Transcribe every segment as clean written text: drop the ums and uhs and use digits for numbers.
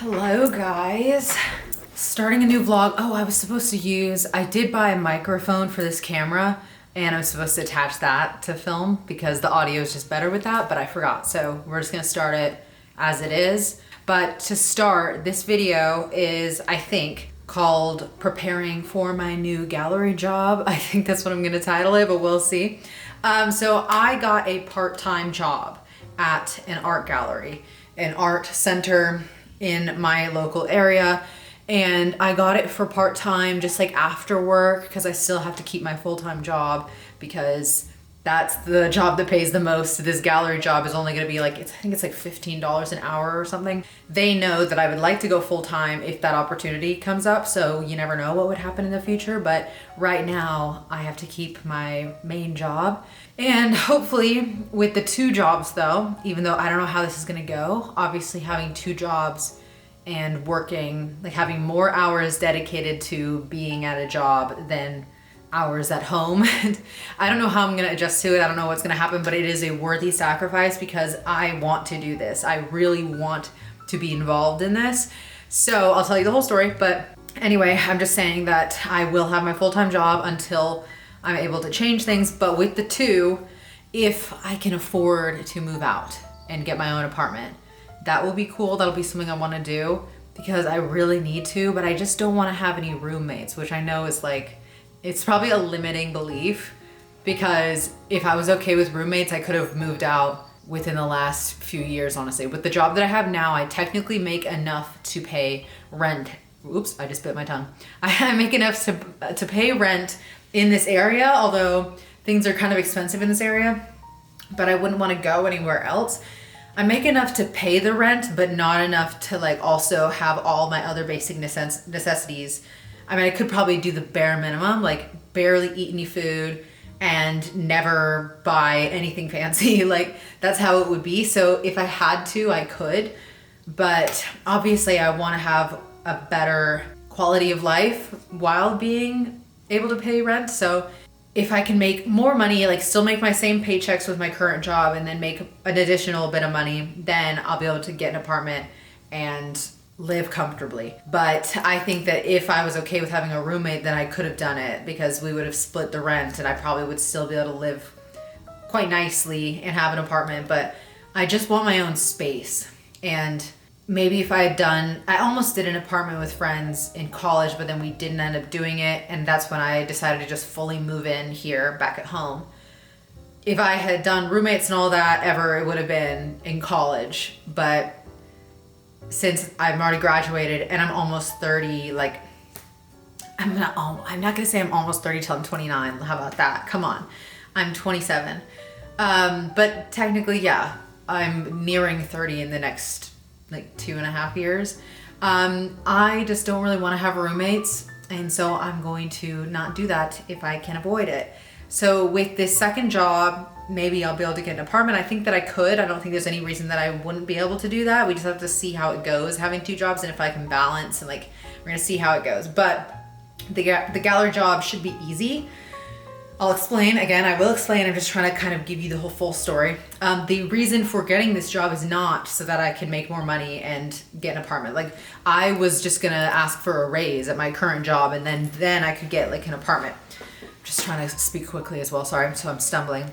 Hello guys. Starting a new vlog. Oh, I did buy a microphone for this camera and I was supposed to attach that to film because the audio is just better with that, but I forgot. So we're just gonna start it as it is. But to start, this video is, I think, called Preparing for My New Gallery Job. I think that's what I'm gonna title it, but we'll see. So I got a part-time job at an art gallery, an art center in my local area, and I got it for part-time, just like after work, because I still have to keep my full-time job because that's the job that pays the most. This gallery job is only gonna be like, I think it's like $15 an hour or something. They know that I would like to go full-time if that opportunity comes up, so you never know what would happen in the future, but right now I have to keep my main job. And hopefully with the two jobs though, even though I don't know how this is gonna go, obviously having two jobs and working, like having more hours dedicated to being at a job than hours at home. I don't know how I'm gonna adjust to it. I don't know what's gonna happen, but it is a worthy sacrifice because I want to do this. I really want to be involved in this. So I'll tell you the whole story, but anyway, I'm just saying that I will have my full-time job until I'm able to change things, but with the two, if I can afford to move out and get my own apartment, that will be cool. That'll be something I wanna do because I really need to, but I just don't wanna have any roommates, which I know is like, it's probably a limiting belief because if I was okay with roommates, I could have moved out within the last few years, honestly. With the job that I have now, I technically make enough to pay rent. Oops, I just bit my tongue. I make enough to pay rent in this area, although things are kind of expensive in this area, but I wouldn't want to go anywhere else. I make enough to pay the rent, but not enough to like also have all my other basic necessities. I mean, I could probably do the bare minimum, like barely eat any food and never buy anything fancy. Like that's how it would be. So if I had to, I could, but obviously I want to have a better quality of life while being able to pay rent. So if I can make more money, like still make my same paychecks with my current job and then make an additional bit of money, then I'll be able to get an apartment and live comfortably. But I think that if I was okay with having a roommate, then I could have done it because we would have split the rent and I probably would still be able to live quite nicely and have an apartment. But I just want my own space. And maybe if I had done, I almost did an apartment with friends in college, but then we didn't end up doing it. And that's when I decided to just fully move in here back at home. If I had done roommates and all that ever, it would have been in college. But since I've already graduated and I'm almost 30, like, I'm not gonna say I'm almost 30 till I'm 29. How about that? Come on. I'm 27. But technically, yeah, I'm nearing 30 in the next like 2.5 years. I just don't really want to have roommates, and so I'm going to not do that if I can avoid it. So with this second job, maybe I'll be able to get an apartment. I think that I could. I don't think there's any reason that I wouldn't be able to do that. We just have to see how it goes having two jobs and if I can balance, and like we're gonna see how it goes. But the gallery job should be easy. I'll explain again. I will explain. I'm just trying to kind of give you the whole full story. The reason for getting this job is not so that I can make more money and get an apartment. Like I was just gonna ask for a raise at my current job, and then I could get like an apartment. I'm just trying to speak quickly as well. Sorry, so I'm stumbling.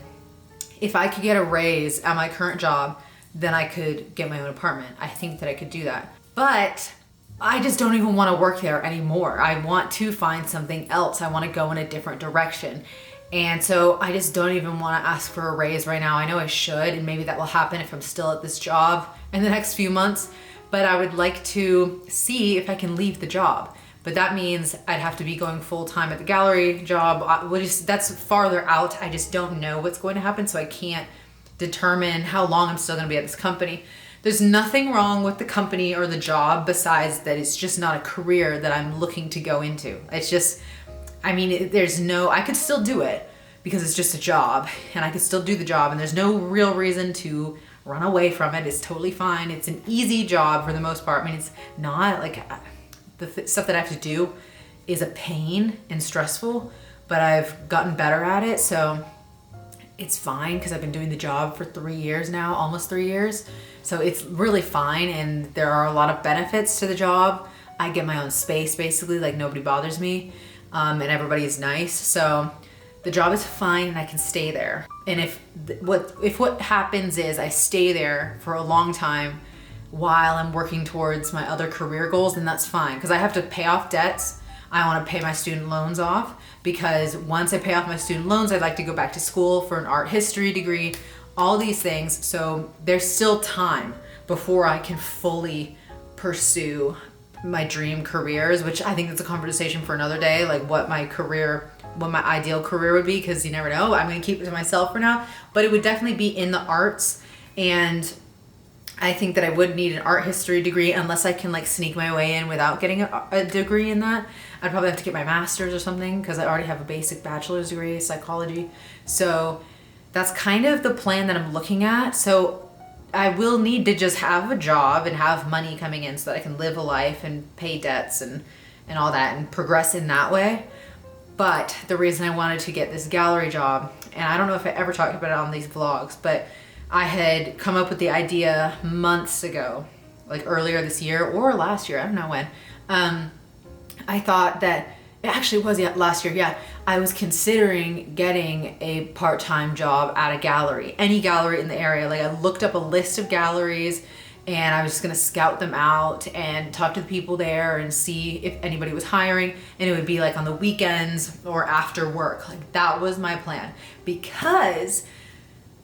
If I could get a raise at my current job, then I could get my own apartment. I think that I could do that, but I just don't even want to work there anymore. I want to find something else. I want to go in a different direction. And so I just don't even want to ask for a raise right now. I know I should, and maybe that will happen if I'm still at this job in the next few months, but I would like to see if I can leave the job. But that means I'd have to be going full-time at the gallery job. That's farther out. I just don't know what's going to happen, so I can't determine how long I'm still gonna be at this company. There's nothing wrong with the company or the job besides that it's just not a career that I'm looking to go into. It's just, I mean, I could still do it because it's just a job and I could still do the job and there's no real reason to run away from it. It's totally fine. It's an easy job for the most part. I mean, it's not like the stuff that I have to do is a pain and stressful, but I've gotten better at it. So it's fine because I've been doing the job for 3 years now, almost 3 years. So it's really fine, and there are a lot of benefits to the job. I get my own space basically, like nobody bothers me, and everybody is nice. So the job is fine and I can stay there. And if what happens is I stay there for a long time while I'm working towards my other career goals, then that's fine, because I have to pay off debts. I want to pay my student loans off, because once I pay off my student loans, I'd like to go back to school for an art history degree, all these things. So there's still time before I can fully pursue my dream careers, which I think that's a conversation for another day, like what my ideal career would be, because you never know. I'm going to keep it to myself for now, but it would definitely be in the arts. And I think that I would need an art history degree, unless I can like sneak my way in without getting a degree in that. I'd probably have to get my master's or something, because I already have a basic bachelor's degree in psychology. So that's kind of the plan that I'm looking at. So I will need to just have a job and have money coming in so that I can live a life and pay debts and all that and progress in that way. But the reason I wanted to get this gallery job, and I don't know if I ever talked about it on these vlogs, but I had come up with the idea months ago, like earlier this year or last year, I don't know when. I thought that, it actually was last year, yeah. I was considering getting a part-time job at a gallery, any gallery in the area. Like I looked up a list of galleries and I was just gonna scout them out and talk to the people there and see if anybody was hiring. And it would be like on the weekends or after work. Like that was my plan, because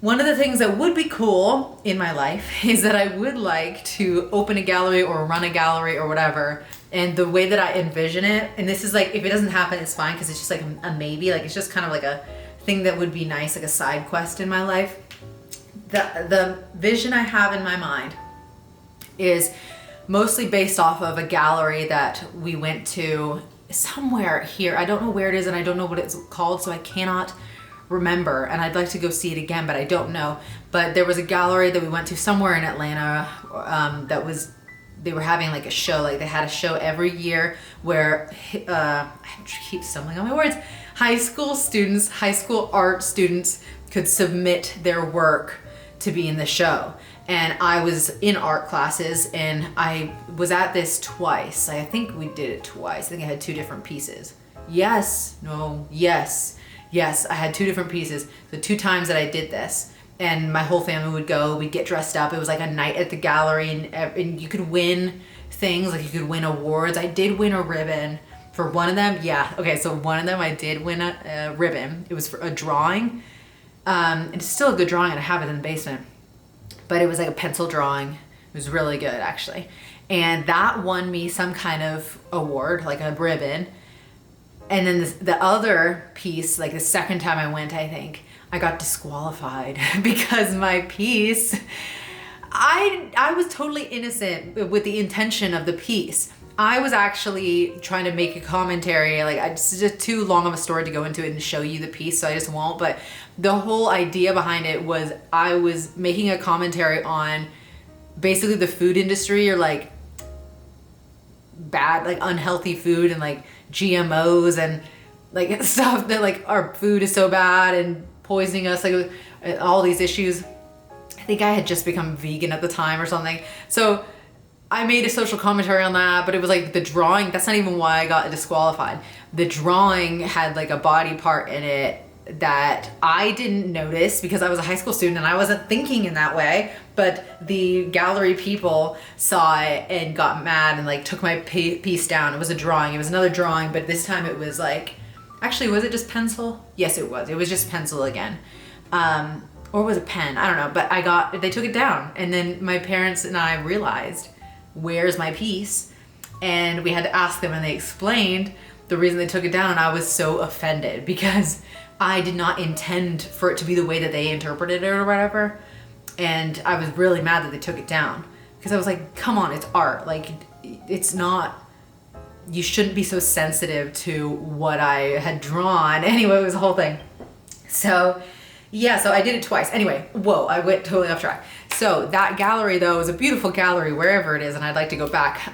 one of the things that would be cool in my life is that I would like to open a gallery or run a gallery or whatever. And the way that I envision it, and this is like, if it doesn't happen, it's fine, because it's just like a maybe, like it's just kind of like a thing that would be nice, like a side quest in my life. The vision I have in my mind is mostly based off of a gallery that we went to somewhere here. I don't know where it is and I don't know what it's called, so I cannot remember, and I'd like to go see it again, but I don't know. But there was a gallery that we went to somewhere in Atlanta they were having like a show, like they had a show every year where I keep stumbling on my words, high school art students could submit their work to be in the show. And I was in art classes, and I was at this twice. I think we did it twice. I think I had 2 different pieces. Yes, I had 2 different pieces. The 2 times that I did this, and my whole family would go, we'd get dressed up. It was like a night at the gallery, and you could win things, like you could win awards. I did win a ribbon for one of them. Yeah, okay, so one of them I did win a ribbon. It was for a drawing. It's still a good drawing, and I have it in the basement. But it was like a pencil drawing. It was really good, actually. And that won me some kind of award, like a ribbon. And then the other piece, like the second time I went, I think, I got disqualified because my piece, I was totally innocent with the intention of the piece. I was actually trying to make a commentary, like it's just too long of a story to go into it and show you the piece, so I just won't. But the whole idea behind it was I was making a commentary on basically the food industry, or like bad, like unhealthy food, and like GMOs and like stuff that like our food is so bad and poisoning us, like all these issues. I think I had just become vegan at the time or something. So I made a social commentary on that, but it was like the drawing, that's not even why I got disqualified. The drawing had like a body part in it that I didn't notice because I was a high school student and I wasn't thinking in that way, but the gallery people saw it and got mad and like took my piece down. It was a drawing, it was another drawing, but this time it was like, actually, was it just pencil? Yes, it was. It was just pencil again. Or was it pen? I don't know, but they took it down. And then my parents and I realized, where's my piece? And we had to ask them, and they explained the reason they took it down. And I was so offended because I did not intend for it to be the way that they interpreted it or whatever. And I was really mad that they took it down because I was like, come on, it's art. Like, it's not, you shouldn't be so sensitive to what I had drawn. Anyway, it was a whole thing. So yeah, so I did it twice. Anyway, whoa, I went totally off track. So that gallery though is a beautiful gallery wherever it is, and I'd like to go back.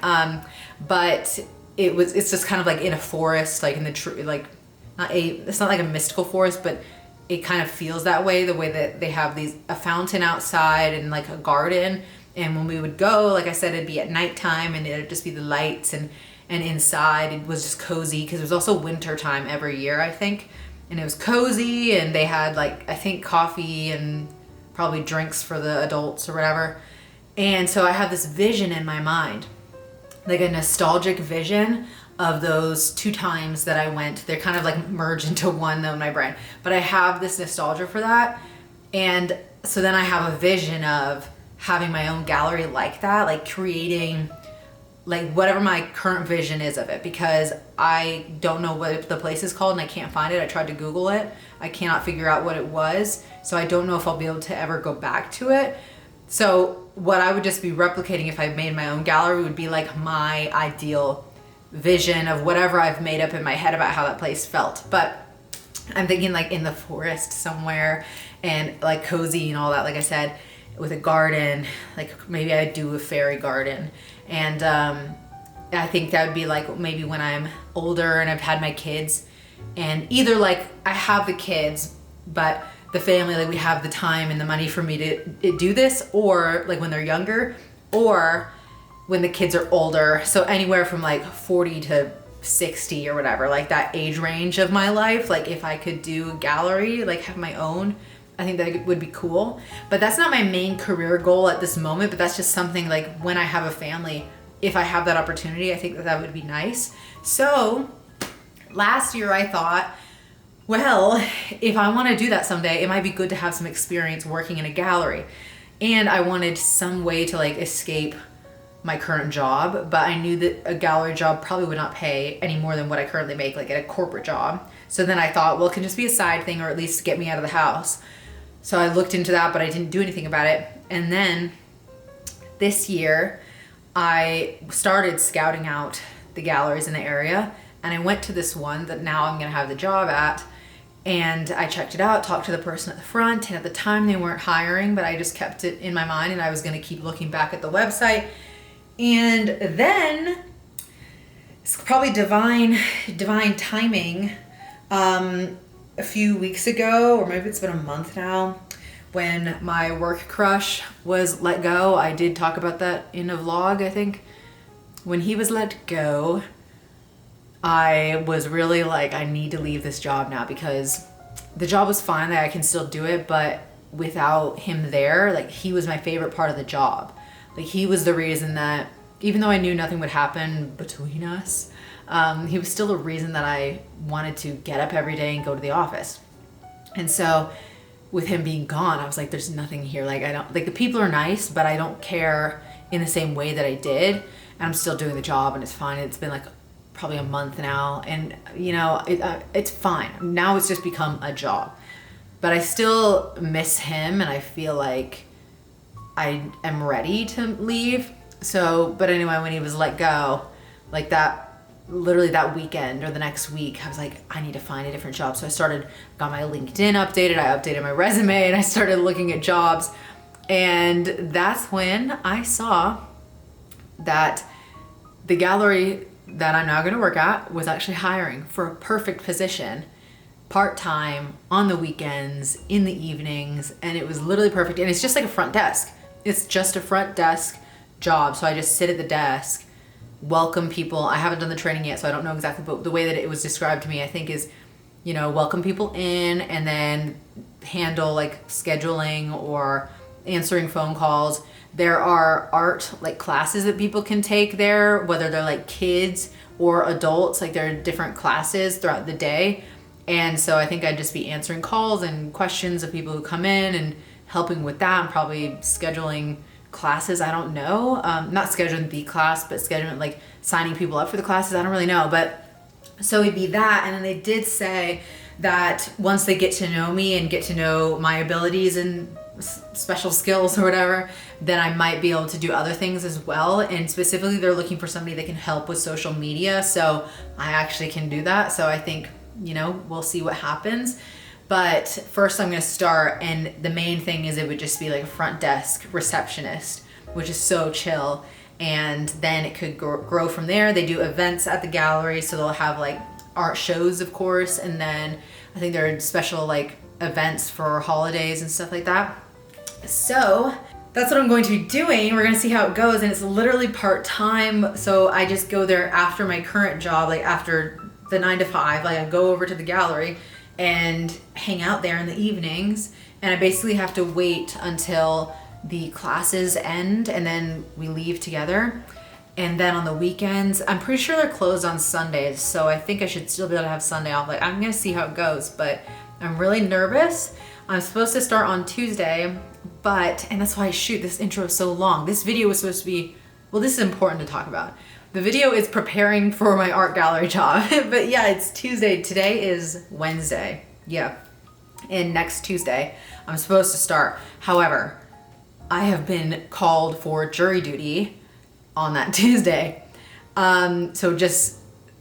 But it's just kind of like in a forest, like in the tree, like it's not like a mystical forest, but it kind of feels that way, the way that they have a fountain outside and like a garden. And when we would go, like I said, it'd be at nighttime and it'd just be the lights, and inside it was just cozy because it was also winter time every year, I think. And it was cozy, and they had like, I think, coffee and probably drinks for the adults or whatever. And so I have this vision in my mind, like a nostalgic vision of those 2 times that I went. They're kind of like merged into one though in my brain, but I have this nostalgia for that. And so then I have a vision of having my own gallery like that, like creating like whatever my current vision is of it, because I don't know what the place is called and I can't find it. I tried to Google it. I cannot figure out what it was. So I don't know if I'll be able to ever go back to it. So what I would just be replicating if I made my own gallery would be like my ideal vision of whatever I've made up in my head about how that place felt. But I'm thinking like in the forest somewhere, and like cozy and all that, like I said, with a garden, like maybe I'd do a fairy garden. And I think that would be like maybe when I'm older and I've had my kids, and either like I have the kids, but the family, like we have the time and the money for me to do this, or like when they're younger, or when the kids are older. So anywhere from like 40 to 60 or whatever, like that age range of my life. Like if I could do a gallery, like have my own, I think that would be cool. But that's not my main career goal at this moment, but that's just something like when I have a family, if I have that opportunity, I think that that would be nice. So last year I thought, well, if I want to do that someday, it might be good to have some experience working in a gallery. And I wanted some way to like escape my current job, but I knew that a gallery job probably would not pay any more than what I currently make like at a corporate job. So then I thought, well, it can just be a side thing, or at least get me out of the house. So I looked into that, but I didn't do anything about it. And then this year I started scouting out the galleries in the area, and I went to this one that now I'm gonna have the job at. And I checked it out, talked to the person at the front, and at the time they weren't hiring, but I just kept it in my mind and I was gonna keep looking back at the website. And then it's probably divine timing. A few weeks ago, or maybe it's been a month now, when my work crush was let go. I did talk about that in a vlog, I think. When he was let go, I was really like, I need to leave this job now, because the job was fine, that I can still do it, but without him there, like he was my favorite part of the job. Like he was the reason that, even though I knew nothing would happen between us, he was still the reason that I wanted to get up every day and go to the office. And so with him being gone, I was like, there's nothing here. Like I don't, like the people are nice, but I don't care in the same way that I did. And I'm still doing the job and it's fine. It's been like probably a month now, and you know, it's fine. Now it's just become a job, but I still miss him and I feel like I am ready to leave. So, but anyway, when he was let go, like that, literally that weekend or the next week, I was like, I need to find a different job. So I got my LinkedIn updated, I updated my resume, and I started looking at jobs. And that's when I saw that the gallery that I'm now gonna work at was actually hiring for a perfect position, part-time, on the weekends, in the evenings, and it was literally perfect. And it's just like a front desk. It's just a front desk job. So I just sit at the desk, welcome people. I haven't done the training yet, so I don't know exactly, but the way that it was described to me, I think is, you know, welcome people in and then handle like scheduling or answering phone calls. There are art like classes that people can take there, whether they're like kids or adults, like there are different classes throughout the day. And so I think I'd just be answering calls and questions of people who come in and helping with that, and probably scheduling classes. I don't know, not scheduling the class, but scheduling like signing people up for the classes. I don't really know, but so it'd be that. And then they did say that once they get to know me and get to know my abilities and special skills or whatever, then I might be able to do other things as well. And specifically they're looking for somebody that can help with social media, so I actually can do that. So I think, you know, we'll see what happens. But first I'm gonna start, and the main thing is it would just be like a front desk receptionist, which is so chill. And then it could grow from there. They do events at the gallery, so they'll have like art shows, of course, and then I think there are special like events for holidays and stuff like that. So that's what I'm going to be doing. We're gonna see how it goes, and it's literally part-time, so I just go there after my current job, like after the 9 to 5, like I go over to the gallery and hang out there in the evenings, and I basically have to wait until the classes end and then we leave together. And then on the weekends, I'm pretty sure they're closed on Sundays, so I think I should still be able to have Sunday off. Like, I'm gonna see how it goes, but I'm really nervous. I'm supposed to start on Tuesday, and that's why I shoot this intro so long. This video was supposed to be, well, this is important to talk about. The video is preparing for my art gallery job, but yeah, it's Tuesday. Today is Wednesday, yeah. And next Tuesday, I'm supposed to start. However, I have been called for jury duty on that Tuesday. So just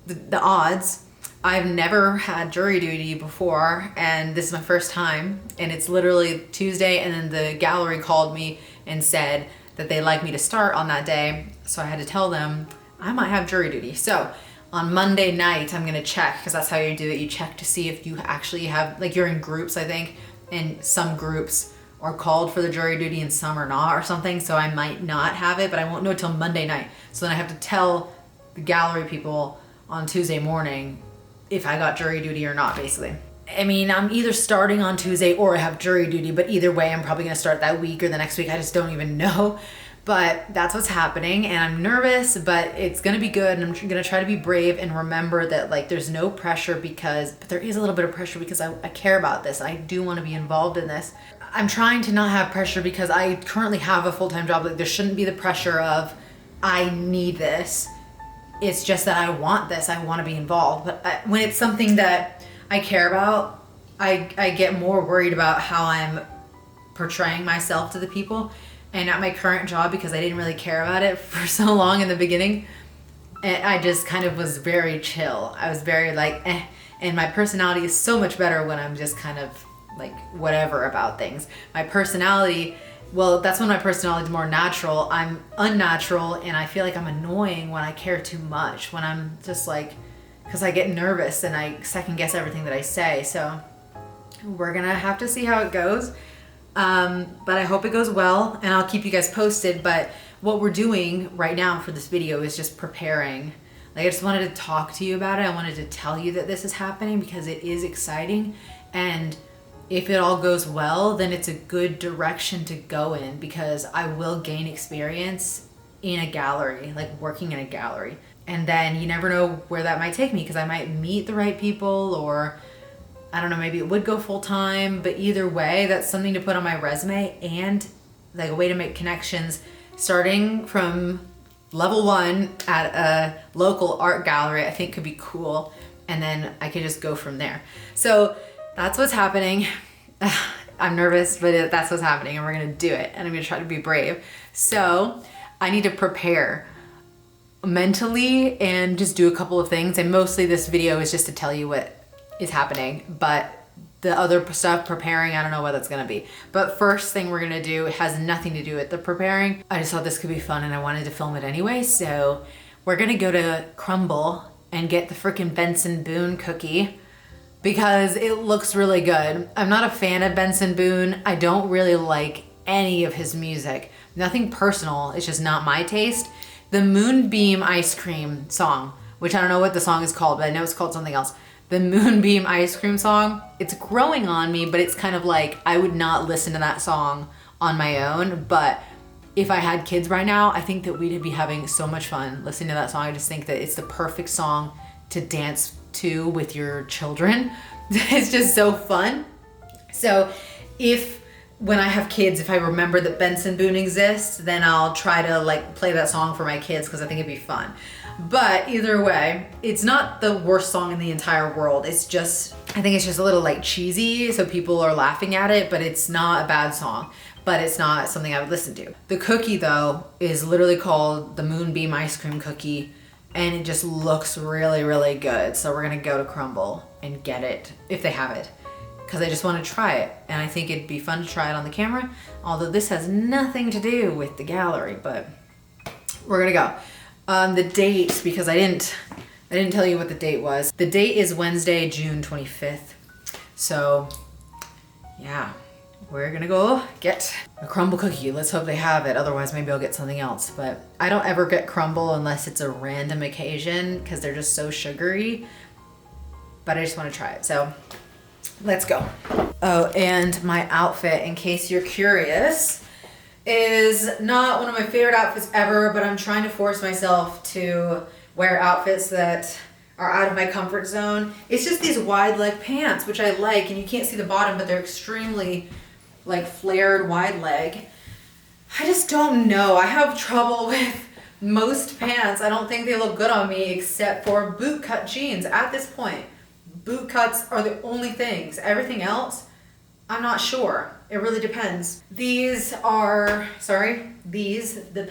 the odds. I've never had jury duty before, and this is my first time, and it's literally Tuesday, and then the gallery called me and said that they'd like me to start on that day, so I had to tell them I might have jury duty. So on Monday night, I'm gonna check, because that's how you do it. You check to see if you actually have, like, you're in groups, I think, and some groups are called for the jury duty and some are not or something, so I might not have it, but I won't know till Monday night. So then I have to tell the gallery people on Tuesday morning if I got jury duty or not, basically. I mean, I'm either starting on Tuesday or I have jury duty, but either way, I'm probably gonna start that week or the next week. I just don't even know. But that's what's happening, and I'm nervous, but it's gonna be good, and I'm gonna try to be brave and remember that, like, there's no pressure but there is a little bit of pressure because I care about this. I do wanna be involved in this. I'm trying to not have pressure because I currently have a full-time job. Like, there shouldn't be the pressure of, I need this. It's just that I want this. I want to be involved. But when it's something that I care about, I get more worried about how I'm portraying myself to the people. And at my current job, because I didn't really care about it for so long in the beginning, I just kind of was very chill. I was very like, eh. And my personality is so much better when I'm just kind of like whatever about things. My personality, well, that's when my personality is more natural. I'm unnatural, and I feel like I'm annoying when I care too much, when I'm just like, because I get nervous and I second guess everything that I say. So we're gonna have to see how it goes. But I hope it goes well, and I'll keep you guys posted. But what we're doing right now for this video is just preparing. Like, I just wanted to talk to you about it. I wanted to tell you that this is happening because it is exciting, and if it all goes well, then it's a good direction to go in, because I will gain experience in a gallery, like working in a gallery. And then you never know where that might take me, because I might meet the right people, or I don't know, maybe it would go full time. But either way, that's something to put on my resume, and like a way to make connections starting from level 1 at a local art gallery. I think could be cool, and then I could just go from there. So that's what's happening. I'm nervous, but that's what's happening, and we're gonna do it, and I'm gonna try to be brave. So I need to prepare mentally and just do a couple of things, and mostly this video is just to tell you what is happening, but the other stuff, preparing, I don't know what that's gonna be. But first thing we're gonna do has nothing to do with the preparing. I just thought this could be fun, and I wanted to film it anyway, so we're gonna go to Crumble and get the freaking Benson Boone cookie, because it looks really good. I'm not a fan of Benson Boone. I don't really like any of his music. Nothing personal, it's just not my taste. The Moonbeam Ice Cream song, which I don't know what the song is called, but I know it's called something else. The Moonbeam Ice Cream song, it's growing on me, but it's kind of like, I would not listen to that song on my own. But if I had kids right now, I think that we'd be having so much fun listening to that song. I just think that it's the perfect song to dance to with your children. It's just so fun. So when I have kids, if I remember that Benson Boone exists, then I'll try to like play that song for my kids, because I think it'd be fun. But either way, it's not the worst song in the entire world. It's just, I think it's just a little like cheesy, so people are laughing at it, but it's not a bad song. But it's not something I would listen to. The cookie though is literally called the Moonbeam Ice Cream Cookie, and it just looks really, really good. So we're gonna go to Crumble and get it, if they have it, because I just want to try it, and I think it'd be fun to try it on the camera, although this has nothing to do with the gallery, but we're gonna go. The date, because I didn't tell you what the date was. The date is Wednesday, June 25th. So yeah, we're gonna go get a crumble cookie. Let's hope they have it. Otherwise, maybe I'll get something else. But I don't ever get crumble unless it's a random occasion because they're just so sugary. But I just want to try it. So let's go. Oh, and my outfit, in case you're curious, is not one of my favorite outfits ever, but I'm trying to force myself to wear outfits that are out of my comfort zone. It's just these wide leg pants, which I like, and you can't see the bottom, but they're extremely like flared wide leg. I just don't know. I have trouble with most pants. I don't think they look good on me except for boot cut jeans at this point. Boot cuts are the only things. Everything else, I'm not sure. It really depends. The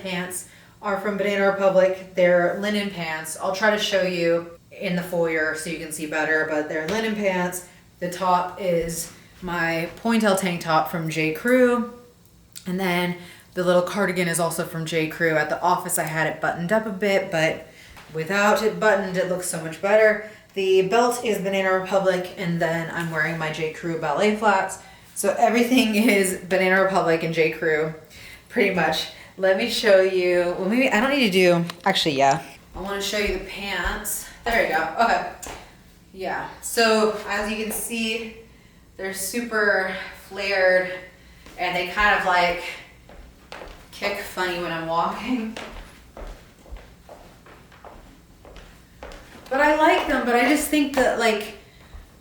pants are from Banana Republic. They're linen pants. I'll try to show you in the foyer so you can see better, but they're linen pants. The top is my Pointel tank top from J. Crew. And then the little cardigan is also from J. Crew. At the office I had it buttoned up a bit, but without it buttoned it looks so much better. The belt is Banana Republic, and then I'm wearing my J. Crew ballet flats. So everything is Banana Republic and J. Crew, pretty much. Let me show you, well maybe I don't need to do, actually yeah. I want to show you the pants. There you go, okay. Yeah, so as you can see, they're super flared and they kind of like kick funny when I'm walking. But I like them, but I just think that like,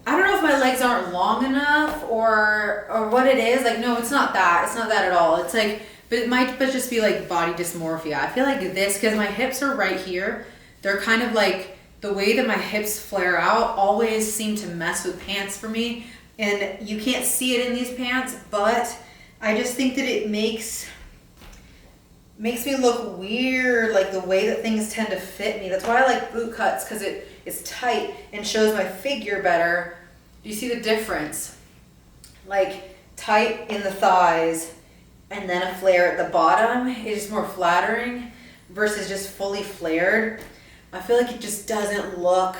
I don't know if my legs aren't long enough or what it is. Like, no, it's not that. It's not that at all. It's like, but it might just be like body dysmorphia. I feel like this, because my hips are right here. They're kind of like, the way that my hips flare out always seem to mess with pants for me. And you can't see it in these pants, but I just think that it makes me look weird, like the way that things tend to fit me. That's why I like boot cuts, because it's tight and shows my figure better. Do you see the difference? Like tight in the thighs and then a flare at the bottom is just more flattering versus just fully flared. I feel like it just doesn't look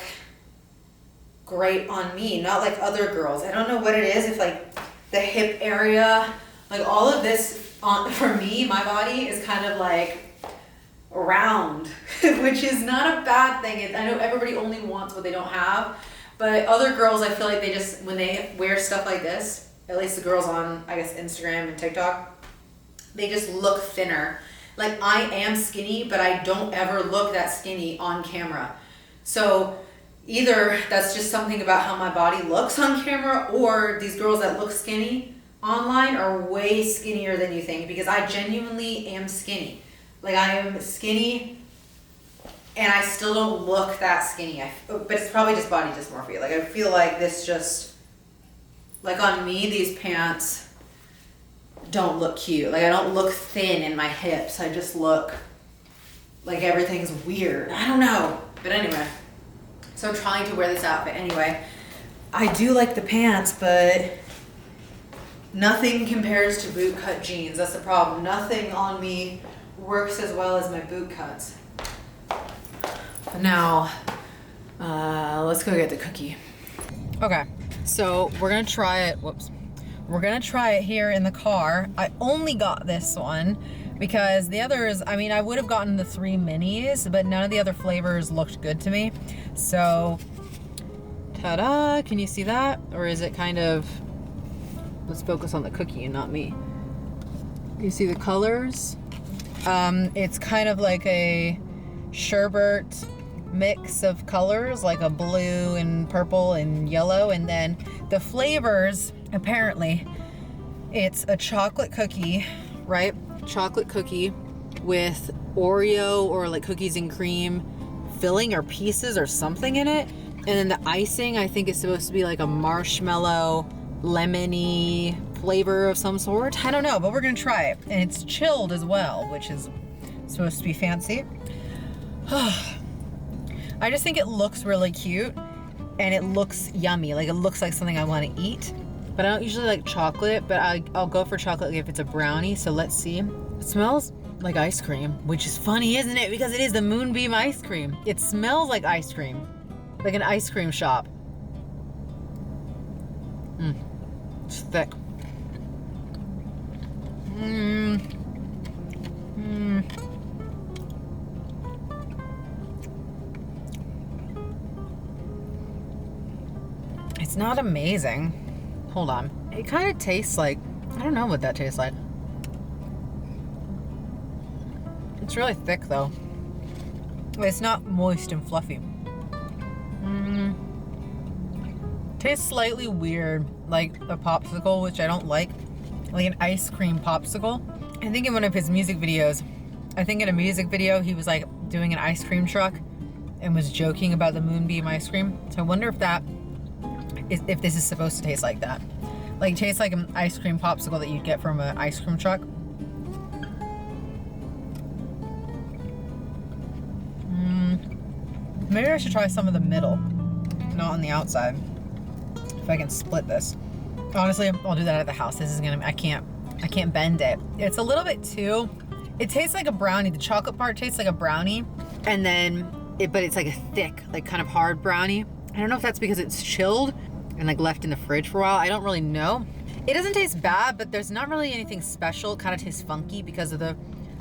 great on me, not like other girls. I don't know what it is, if like the hip area, like all of this for me, my body is kind of like round, which is not a bad thing. I know everybody only wants what they don't have, but other girls, I feel like they just, when they wear stuff like this, at least the girls on, I guess, Instagram and TikTok, they just look thinner. Like I am skinny, but I don't ever look that skinny on camera. So either that's just something about how my body looks on camera, or these girls that look skinny online are way skinnier than you think, because I genuinely am skinny. Like I am skinny and I still don't look that skinny. But it's probably just body dysmorphia. Like I feel like this just, like on me, these pants don't look cute. Like I don't look thin in my hips. I just look like everything's weird. I don't know. But anyway, so I'm trying to wear this outfit anyway. I do like the pants, but nothing compares to boot cut jeans. That's the problem. Nothing on me works as well as my boot cuts. Now, let's go get the cookie. Okay, so we're gonna try it. Whoops. We're gonna try it here in the car. I only got this one because the others, I mean, I would have gotten the 3 minis, but none of the other flavors looked good to me. So, ta-da, can you see that? Or is it kind of, let's focus on the cookie and not me. You see the colors? It's kind of like a sherbet mix of colors, like a blue and purple and yellow, and then the flavors, apparently it's a chocolate cookie, right? Chocolate cookie with Oreo or like cookies and cream filling or pieces or something in it, and then the icing I think is supposed to be like a marshmallow lemony flavor of some sort. I don't know, but we're gonna try it. And it's chilled as well, which is supposed to be fancy. I just think it looks really cute and it looks yummy. Like it looks like something I want to eat. But I don't usually like chocolate, but I'll go for chocolate if it's a brownie. So let's see. It smells like ice cream, which is funny, isn't it? Because it is the Moonbeam ice cream. It smells like ice cream, like an ice cream shop. It's thick. It's not amazing. Hold on. It kind of tastes like, I don't know what that tastes like. It's really thick though. It's not moist and fluffy. Tastes slightly weird, like a popsicle, which I don't like an ice cream popsicle. I think in one of his music videos, in a music video, he was like doing an ice cream truck and was joking about the Moonbeam ice cream. So I wonder if if this is supposed to taste like that. Like it tastes like an ice cream popsicle that you'd get from an ice cream truck. Maybe I should try some of the middle, not on the outside. If I can split this. Honestly, I'll do that at the house. This is I can't bend it. It's a little bit too, it tastes like a brownie. The chocolate part tastes like a brownie. And then, but it's like a thick, like kind of hard brownie. I don't know if that's because it's chilled and like left in the fridge for a while. I don't really know. It doesn't taste bad, but there's not really anything special. It kind of tastes funky because of the,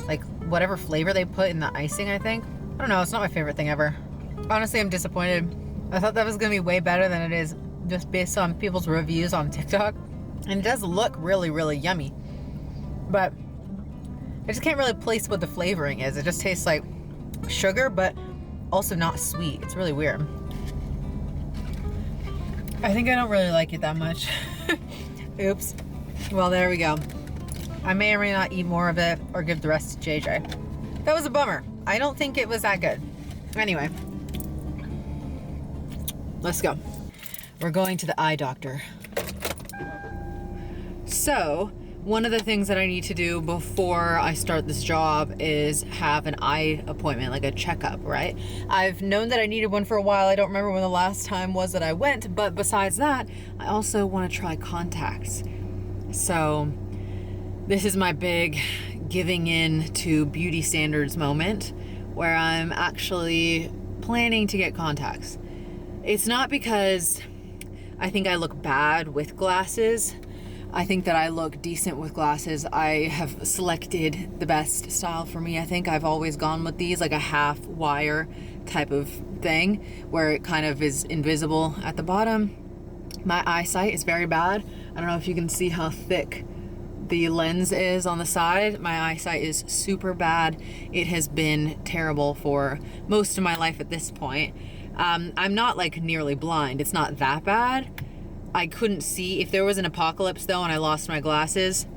like whatever flavor they put in the icing, I think. I don't know, it's not my favorite thing ever. Honestly, I'm disappointed. I thought that was gonna be way better than it is, just based on people's reviews on TikTok. And it does look really, really yummy. But I just can't really place what the flavoring is. It just tastes like sugar, but also not sweet. It's really weird. I think I don't really like it that much. Oops. Well, there we go. I may or may not eat more of it or give the rest to JJ. That was a bummer. I don't think it was that good. Anyway, let's go. We're going to the eye doctor. So, one of the things that I need to do before I start this job is have an eye appointment, like a checkup, right? I've known that I needed one for a while. I don't remember when the last time was that I went, but besides that, I also want to try contacts. So, this is my big giving in to beauty standards moment where I'm actually planning to get contacts. It's not because I think I look bad with glasses. I think that I look decent with glasses. I have selected the best style for me. I think I've always gone with these, like a half wire type of thing where it kind of is invisible at the bottom. My eyesight is very bad. I don't know if you can see how thick the lens is on the side. My eyesight is super bad. It has been terrible for most of my life at this point. I'm not like nearly blind. It's not that bad. I couldn't see. If there was an apocalypse though and I lost my glasses,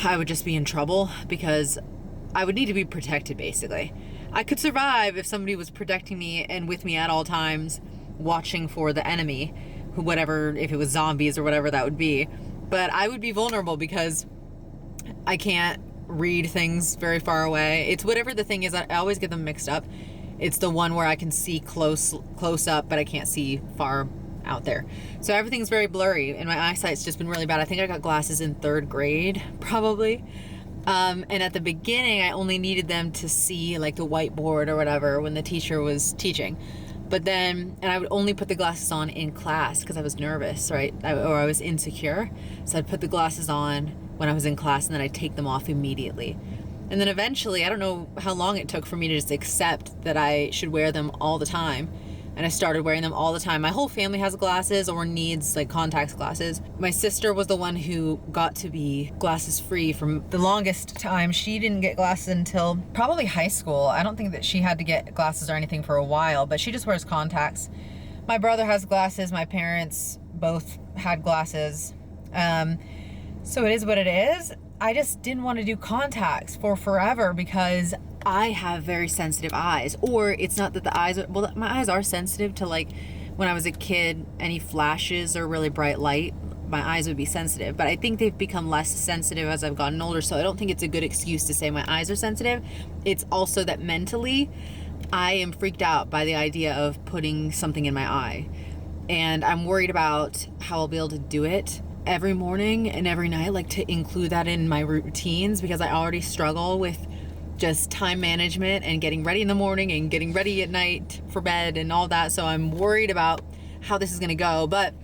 I would just be in trouble because I would need to be protected basically. I could survive if somebody was protecting me and with me at all times, watching for the enemy, whatever, if it was zombies or whatever that would be. But I would be vulnerable because I can't read things very far away. It's whatever the thing is, I always get them mixed up. It's the one where I can see close up, but I can't see far out there. So everything's very blurry and my eyesight's just been really bad. I think I got glasses in 3rd grade, probably. And at the beginning, I only needed them to see like the whiteboard or whatever when the teacher was teaching. But then, and I would only put the glasses on in class because I was nervous, right? Or I was insecure. So I'd put the glasses on when I was in class and then I'd take them off immediately. And then eventually, I don't know how long it took for me to just accept that I should wear them all the time. And I started wearing them all the time. My whole family has glasses or needs like contacts glasses. My sister was the one who got to be glasses free from the longest time. She didn't get glasses until probably high school. I don't think that she had to get glasses or anything for a while, but she just wears contacts. My brother has glasses. My parents both had glasses. So it is what it is. I just didn't want to do contacts for forever because I have very sensitive eyes. Or it's not that the eyes are, well, my eyes are sensitive to like when I was a kid, any flashes or really bright light, my eyes would be sensitive. But I think they've become less sensitive as I've gotten older. So I don't think it's a good excuse to say my eyes are sensitive. It's also that mentally I am freaked out by the idea of putting something in my eye. And I'm worried about how I'll be able to do it every morning and every night, like to include that in my routines because I already struggle with just time management and getting ready in the morning and getting ready at night for bed and all that. So I'm worried about how this is going to go, but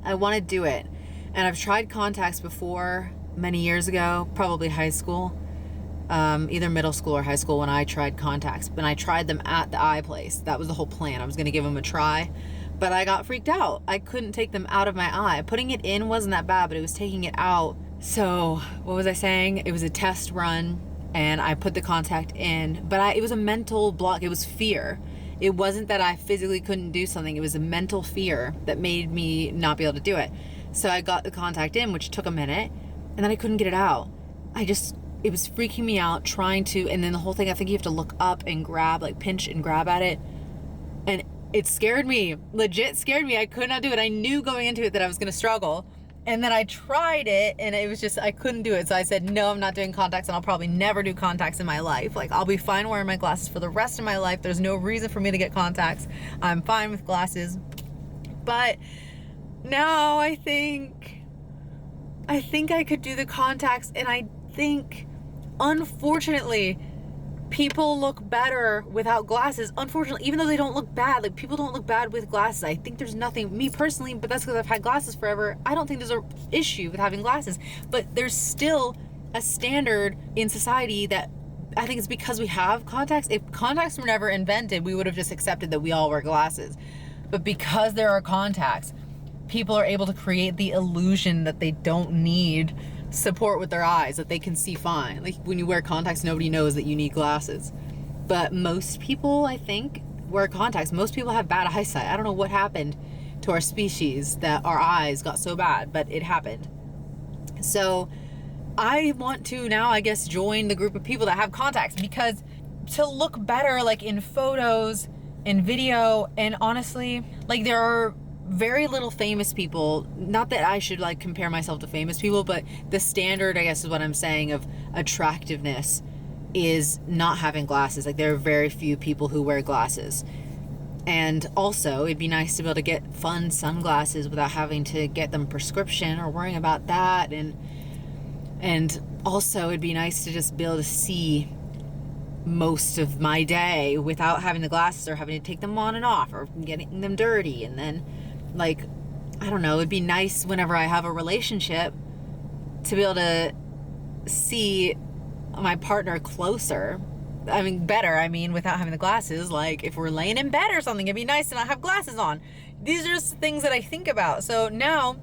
I want to do it. And I've tried contacts before many years ago, probably high school, either middle school or high school, when I tried contacts. When I tried them at the eye place, that was the whole plan. I was going to give them a try, but I got freaked out. I couldn't take them out of my eye. Putting it in wasn't that bad, but it was taking it out. So what was I saying? It was a test run, and I put the contact in, but it was a mental block. It was fear. It wasn't that I physically couldn't do something. It was a mental fear that made me not be able to do it. So I got the contact in, which took a minute, and then I couldn't get it out. It was freaking me out trying to, and then the whole thing, I think you have to look up and grab, like pinch and grab at it. And it scared me, legit scared me. I could not do it. I knew going into it that I was going to struggle. And then I tried it, and it was just, I couldn't do it. So I said, no, I'm not doing contacts, and I'll probably never do contacts in my life. Like, I'll be fine wearing my glasses for the rest of my life. There's no reason for me to get contacts. I'm fine with glasses. But now I think I could do the contacts, and I think, unfortunately, people look better without glasses. Unfortunately, even though they don't look bad, like, people don't look bad with glasses. I think there's nothing, me personally, but that's because I've had glasses forever, I don't think there's an issue with having glasses. But there's still a standard in society that I think it's because we have contacts. If contacts were never invented, we would have just accepted that we all wear glasses. But because there are contacts, people are able to create the illusion that they don't need support with their eyes, that they can see fine. Like, when you wear contacts, nobody knows that you need glasses. But most people, I think, wear contacts. Most people have bad eyesight. I don't know what happened to our species that our eyes got so bad, but it happened. So I want to now, I guess, join the group of people that have contacts, because to look better, like in photos and video, and honestly, like, there are very little famous people, not that I should like compare myself to famous people, but the standard, I guess, is what I'm saying, of attractiveness is not having glasses. Like, there are very few people who wear glasses. And also, it'd be nice to be able to get fun sunglasses without having to get them prescription or worrying about that. And also, it'd be nice to just be able to see most of my day without having the glasses or having to take them on and off or getting them dirty. And then, like, I don't know, it'd be nice whenever I have a relationship to be able to see my partner closer. I mean, better, without having the glasses. Like, if we're laying in bed or something, it'd be nice to not have glasses on. These are just things that I think about. So now,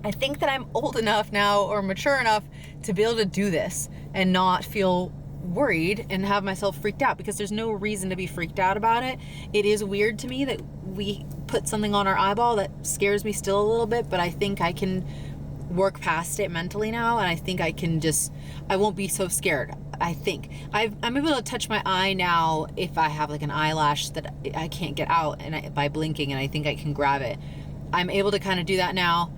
I think that I'm old enough now, or mature enough, to be able to do this and not feel worried and have myself freaked out, because there's no reason to be freaked out about it. It is weird to me that we put something on our eyeball that scares me still a little bit, but I think I can work past it mentally now, and I think I won't be so scared. I think I'm able to touch my eye now if I have like an eyelash that I can't get out, and by blinking, and I think I can grab it. I'm able to kind of do that now.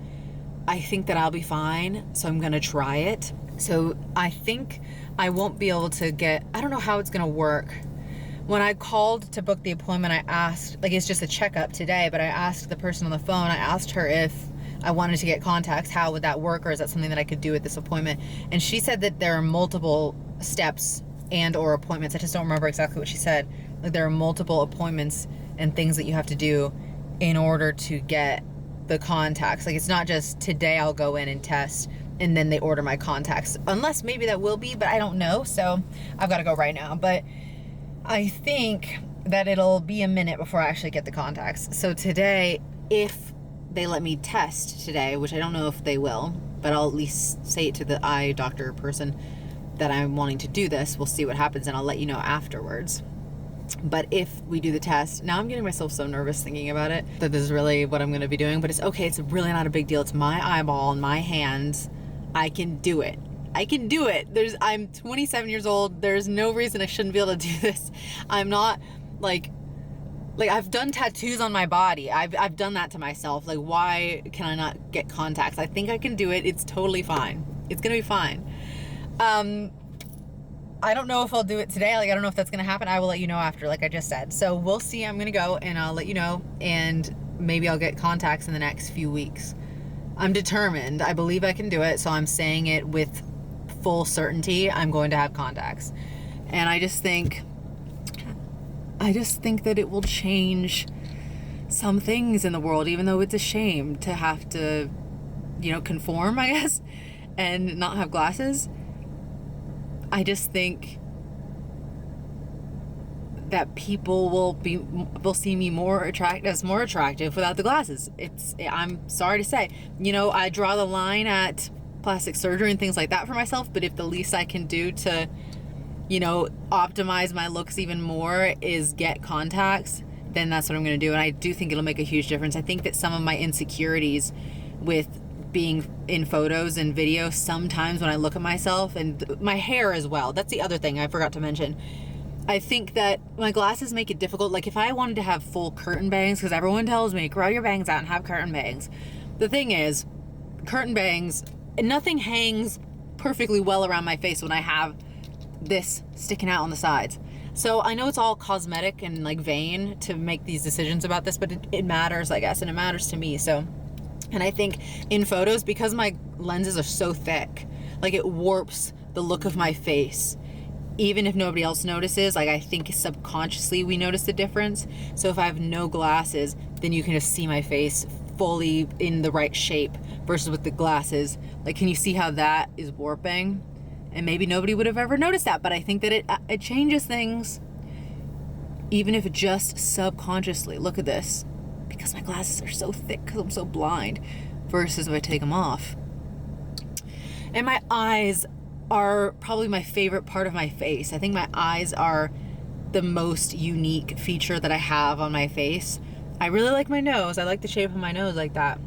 I think that I'll be fine, so I'm gonna try it. So I think I won't be able to I don't know how it's gonna work. When I called to book the appointment, I asked, like, it's just a checkup today, but I asked the person on the phone, I asked her if I wanted to get contacts, how would that work, or is that something that I could do at this appointment? And she said that there are multiple steps and or appointments. I just don't remember exactly what she said. Like, there are multiple appointments and things that you have to do in order to get the contacts. Like, it's not just today I'll go in and test and then they order my contacts, unless maybe that will be, but I don't know. So I've got to go right now. But I think that it'll be a minute before I actually get the contacts. So today, if they let me test today, which I don't know if they will, but I'll at least say it to the eye doctor person that I'm wanting to do this. We'll see what happens, and I'll let you know afterwards. But if we do the test, now I'm getting myself so nervous thinking about it, that this is really what I'm going to be doing. But it's okay. It's really not a big deal. It's my eyeball in my hands. I can do it. I can do it. I'm 27 years old. There's no reason I shouldn't be able to do this. I'm not like I've done tattoos on my body. I've done that to myself. Like, why can I not get contacts? I think I can do it. It's totally fine. It's going to be fine. I don't know if I'll do it today. Like, I don't know if that's going to happen. I will let you know after, like I just said. So we'll see. I'm going to go and I'll let you know, and maybe I'll get contacts in the next few weeks. I'm determined. I believe I can do it. So I'm saying it with full certainty. I'm going to have contacts. And I just think that it will change some things in the world, even though it's a shame to have to, conform, I guess. and not have glasses, I just think that people will see me more attractive without the glasses. I'm sorry to say, you know, I draw the line at plastic surgery and things like that for myself, but if the least I can do to, you know, optimize my looks even more is get contacts, then that's what I'm going to do. And I do think it'll make a huge difference. I think that some of my insecurities with being in photos and videos, sometimes when I look at myself, and my hair as well, that's the other thing I forgot to mention. I think that my glasses make it difficult. Like if I wanted to have full curtain bangs, because everyone tells me, grow your bangs out and have curtain bangs. The thing is, curtain bangs, nothing hangs perfectly well around my face when I have this sticking out on the sides. So I know it's all cosmetic and like vain to make these decisions about this, but it matters, I guess, and it matters to me. So, and I think in photos, because my lenses are so thick, like it warps the look of my face. Even if nobody else notices, like I think subconsciously we notice the difference. So if I have no glasses, then you can just see my face fully in the right shape versus with the glasses. Like, can you see how that is warping? And maybe nobody would have ever noticed that, but I think that it changes things, even if just subconsciously. Look at this, because my glasses are so thick because I'm so blind, versus if I take them off. And my eyes are probably my favorite part of my face. I think my eyes are the most unique feature that I have on my face. I really like my nose. I like the shape of my nose like that.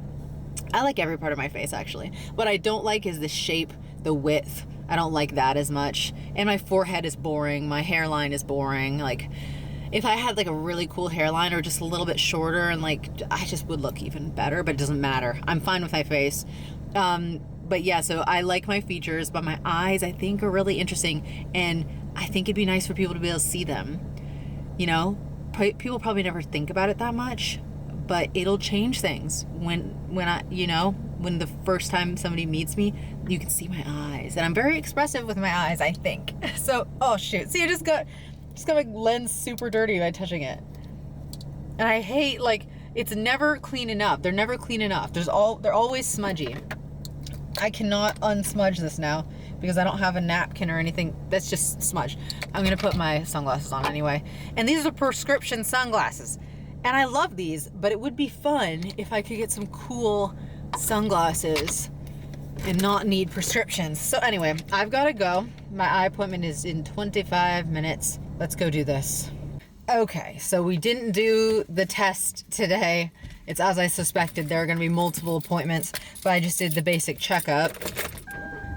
I like every part of my face, actually. What I don't like is the shape, the width. I don't like that as much. And my forehead is boring. My hairline is boring. Like, if I had like a really cool hairline or just a little bit shorter, and like, I just would look even better, but it doesn't matter. I'm fine with my face. But yeah, so I like my features, but my eyes, I think, are really interesting. And I think it'd be nice for people to be able to see them. You know, people probably never think about it that much, but it'll change things when I, you know, when the first time somebody meets me, you can see my eyes. And I'm very expressive with my eyes, I think. So, oh shoot. See, I just got my lens super dirty by touching it. And I hate, like, it's never clean enough. They're never clean enough. They're always smudgy. I cannot unsmudge this now because I don't have a napkin or anything. That's just smudged. I'm gonna put my sunglasses on anyway. And these are prescription sunglasses. And I love these, but it would be fun if I could get some cool sunglasses and not need prescriptions. So anyway, I've gotta go. My eye appointment is in 25 minutes. Let's go do this. Okay, so we didn't do the test today. It's as I suspected. There are going to be multiple appointments, but I just did the basic checkup.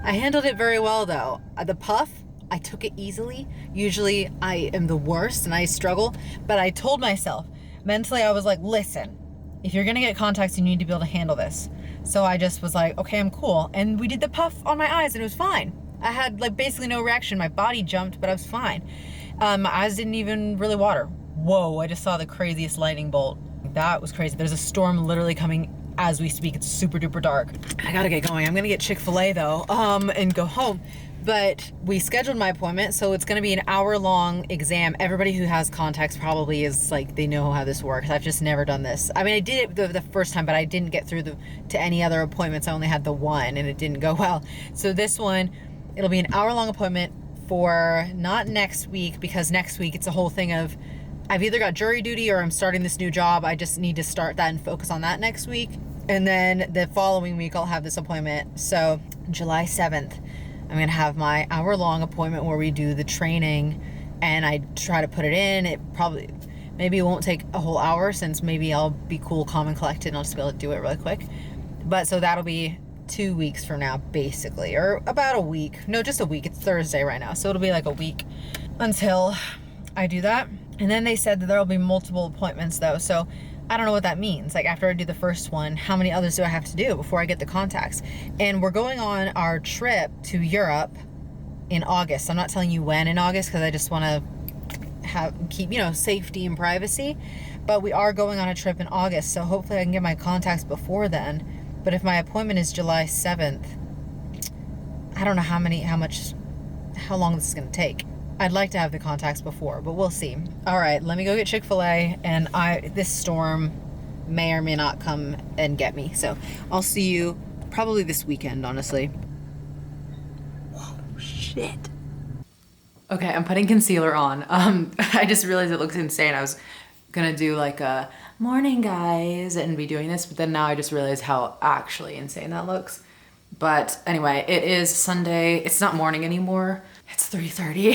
I handled it very well, though. The puff, I took it easily. Usually I am the worst and I struggle, but I told myself, mentally, I was like, listen, if you're going to get contacts, you need to be able to handle this. So I just was like, okay, I'm cool. And we did the puff on my eyes and it was fine. I had like basically no reaction. My body jumped, but I was fine. My eyes didn't even really water. Whoa, I just saw the craziest lightning bolt. That was crazy. There's a storm literally coming as we speak. It's super duper dark. I gotta get going. I'm gonna get Chick-fil-A though, and go home. But we scheduled my appointment, so it's gonna be an hour-long exam. Everybody who has contacts probably is like, they know how this works. I've just never done this. I mean, I did it the first time, but I didn't get through to any other appointments. I only had the one and it didn't go well. So this one, it'll be an hour-long appointment for not next week, because next week it's a whole thing of I've either got jury duty or I'm starting this new job. I just need to start that and focus on that next week. And then the following week I'll have this appointment. So July 7th, I'm going to have my hour-long appointment where we do the training and I try to put it in. Maybe it won't take a whole hour, since maybe I'll be cool, calm, and collected and I'll just be able to do it really quick. But so that'll be 2 weeks from now, basically, or about a week. No, just a week. It's Thursday right now, so it'll be like a week until I do that. And then they said that there will be multiple appointments though, so I don't know what that means. Like, after I do the first one, how many others do I have to do before I get the contacts? And we're going on our trip to Europe in August. I'm not telling you when in August because I just want to keep, you know, safety and privacy. But we are going on a trip in August, so hopefully I can get my contacts before then. But if my appointment is July 7th, I don't know how long this is going to take. I'd like to have the contacts before, but we'll see. All right, let me go get Chick-fil-A, and this storm may or may not come and get me. So I'll see you probably this weekend, honestly. fit. Okay, I'm putting concealer on. I just realized it looks insane. I was gonna do like a morning guys and be doing this, but then now I just realized how actually insane that looks. But anyway, it is Sunday. It's not morning anymore. It's 3:30,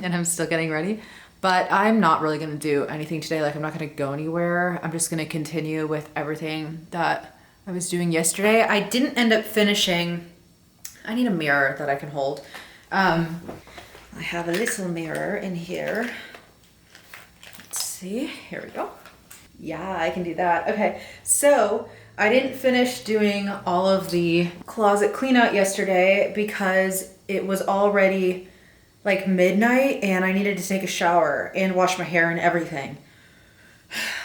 and I'm still getting ready. But I'm not really gonna do anything today. Like, I'm not gonna go anywhere. I'm just gonna continue with everything that I was doing yesterday. I didn't end up finishing. I need a mirror that I can hold. I have a little mirror in here. Let's see, here we go. Yeah, I can do that. Okay, so I didn't finish doing all of the closet clean out yesterday because it was already like midnight and I needed to take a shower and wash my hair and everything.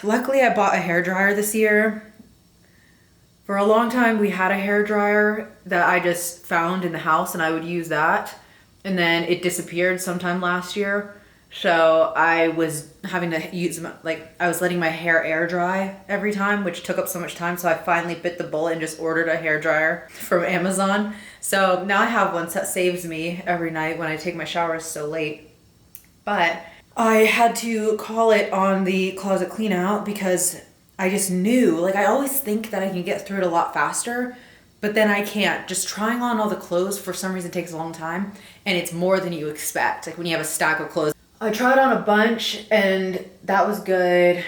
Luckily, I bought a hairdryer this year. For a long time, we had a hairdryer that I just found in the house and I would use that. And then it disappeared sometime last year. So I was having to use, like, I was letting my hair air dry every time, which took up so much time. So I finally bit the bullet and just ordered a hairdryer from Amazon. So now I have one that saves me every night when I take my showers so late. But I had to call it on the closet clean out because I just knew, like, I always think that I can get through it a lot faster, but then I can't. Just trying on all the clothes for some reason takes a long time, and it's more than you expect. Like when you have a stack of clothes. I tried on a bunch and that was good.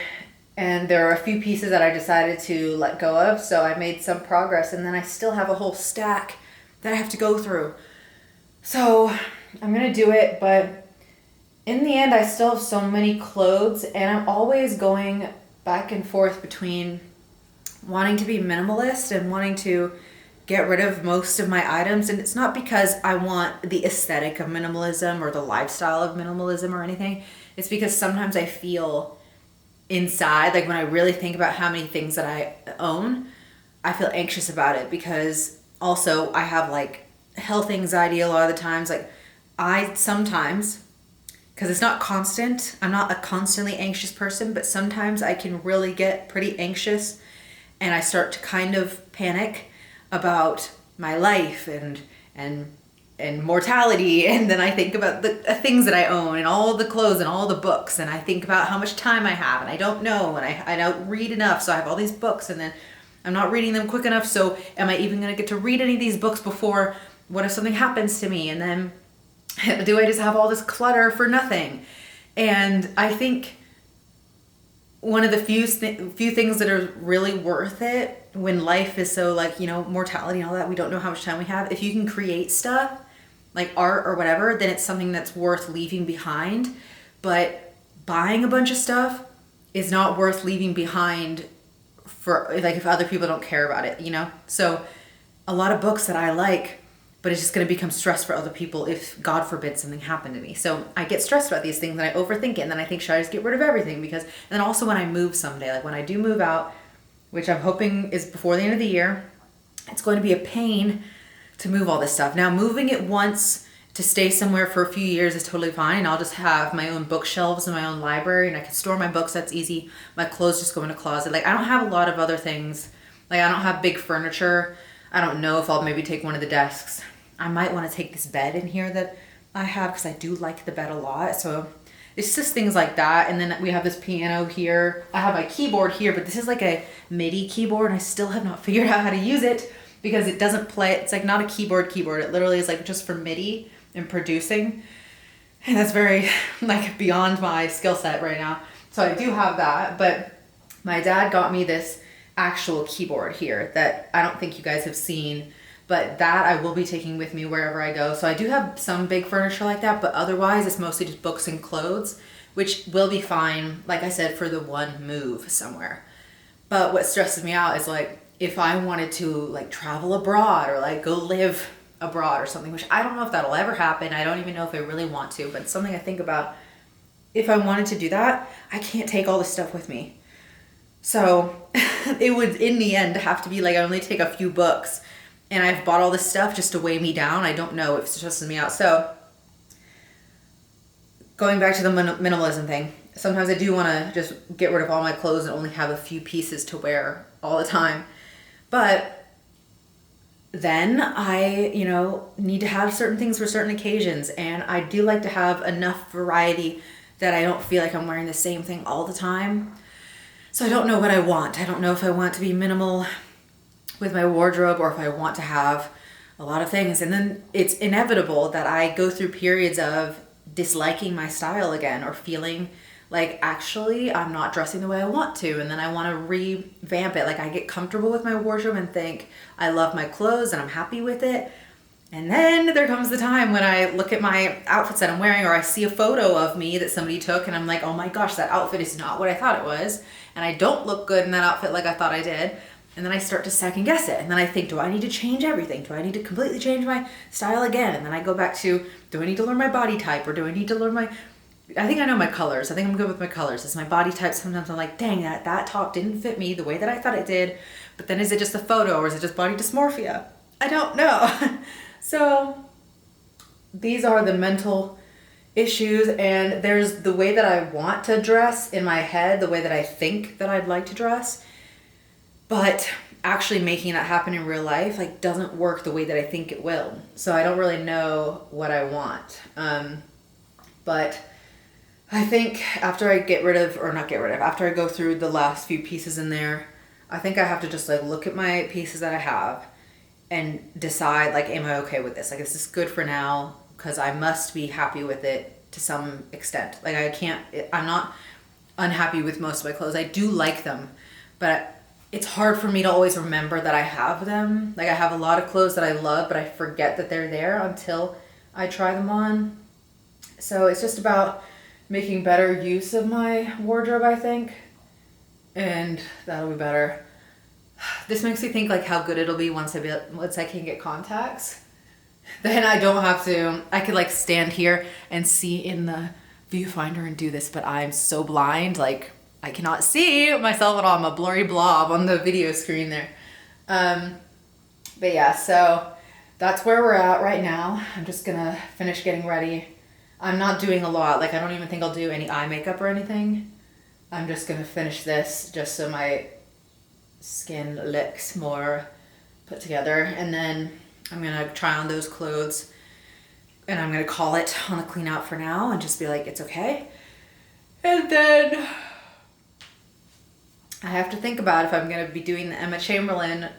And there are a few pieces that I decided to let go of. So I made some progress and then I still have a whole stack that I have to go through. So I'm gonna do it, but in the end I still have so many clothes and I'm always going back and forth between wanting to be minimalist and wanting to get rid of most of my items. And it's not because I want the aesthetic of minimalism or the lifestyle of minimalism or anything. It's because sometimes I feel inside, like when I really think about how many things that I own, I feel anxious about it because also I have like health anxiety a lot of the times. Like I sometimes, because it's not constant, I'm not a constantly anxious person, but sometimes I can really get pretty anxious and I start to kind of panic about my life and mortality, and then I think about the things that I own and all the clothes and all the books, and I think about how much time I have and I don't know, and I don't read enough, so I have all these books and then I'm not reading them quick enough, so am I even going to get to read any of these books before, what if something happens to me, and then do I just have all this clutter for nothing? And I think one of the few things that are really worth it when life is so, like, you know, mortality and all that, we don't know how much time we have. If you can create stuff like art or whatever, then it's something that's worth leaving behind. But buying a bunch of stuff is not worth leaving behind for, like, if other people don't care about it, you know? So a lot of books that I like, but it's just going to become stress for other people if, God forbid, something happened to me. So I get stressed about these things and I overthink it, and then I think, should I just get rid of everything? Because, and then also when I move someday, like when I do move out, which I'm hoping is before the end of the year, it's going to be a pain to move all this stuff. Now, moving it once to stay somewhere for a few years is totally fine. I'll just have my own bookshelves and my own library, and I can store my books. That's easy. My clothes just go in a closet. Like, I don't have a lot of other things. Like, I don't have big furniture. I don't know if I'll maybe take one of the desks. I might want to take this bed in here that I have because I do like the bed a lot. So it's just things like that. And then we have this piano here. I have my keyboard here, but this is like a MIDI keyboard and I still have not figured out how to use it because it doesn't play. It's like not a keyboard. It literally is like just for MIDI and producing. And that's very like beyond my skill set right now. So I do have that, but my dad got me this actual keyboard here that I don't think you guys have seen. But that I will be taking with me wherever I go. So I do have some big furniture like that, but otherwise it's mostly just books and clothes, which will be fine, like I said, for the one move somewhere. But what stresses me out is like, if I wanted to like travel abroad or like go live abroad or something, which I don't know if that'll ever happen. I don't even know if I really want to, but it's something I think about. If I wanted to do that, I can't take all this stuff with me. So it would, in the end, have to be like I only take a few books. And I've bought all this stuff just to weigh me down. I don't know if it stresses me out. So going back to the minimalism thing, sometimes I do want to just get rid of all my clothes and only have a few pieces to wear all the time. But then I, need to have certain things for certain occasions. And I do like to have enough variety that I don't feel like I'm wearing the same thing all the time. So I don't know what I want. I don't know if I want to be minimal with my wardrobe or if I want to have a lot of things. And then it's inevitable that I go through periods of disliking my style again or feeling like actually I'm not dressing the way I want to, and then I want to revamp it. Like I get comfortable with my wardrobe and think I love my clothes and I'm happy with it. And then there comes the time when I look at my outfits that I'm wearing, or I see a photo of me that somebody took and I'm like, oh my gosh, that outfit is not what I thought it was. And I don't look good in that outfit like I thought I did. And then I start to second guess it. And then I think, do I need to change everything? Do I need to completely change my style again? And then I go back to, do I need to learn my body type, or do I need to learn I think I know my colors. I think I'm good with my colors. It's my body type. Sometimes I'm like, dang, that top didn't fit me the way that I thought it did. But then is it just a photo, or is it just body dysmorphia? I don't know. So these are the mental issues, and there's the way that I want to dress in my head, the way that I think that I'd like to dress. But actually making that happen in real life doesn't work the way that I think it will. So I don't really know what I want. But I think after I after I go through the last few pieces in there, I think I have to just look at my pieces that I have and decide am I okay with this? Is this good for now? Because I must be happy with it to some extent. I'm not unhappy with most of my clothes. I do like them, but it's hard for me to always remember that I have them. I have a lot of clothes that I love, but I forget that they're there until I try them on. So it's just about making better use of my wardrobe, I think. And that'll be better. This makes me think how good it'll be once I can get contacts. Then I don't have to, I could stand here and see in the viewfinder and do this, but I'm so blind, I cannot see myself at all. I'm a blurry blob on the video screen there. But yeah, so that's where we're at right now. I'm just gonna finish getting ready. I'm not doing a lot. I don't even think I'll do any eye makeup or anything. I'm just gonna finish this just so my skin looks more put together. And then I'm gonna try on those clothes and I'm gonna call it on a clean out for now and just be like, it's okay. And then I have to think about if I'm going to be doing the Emma Chamberlain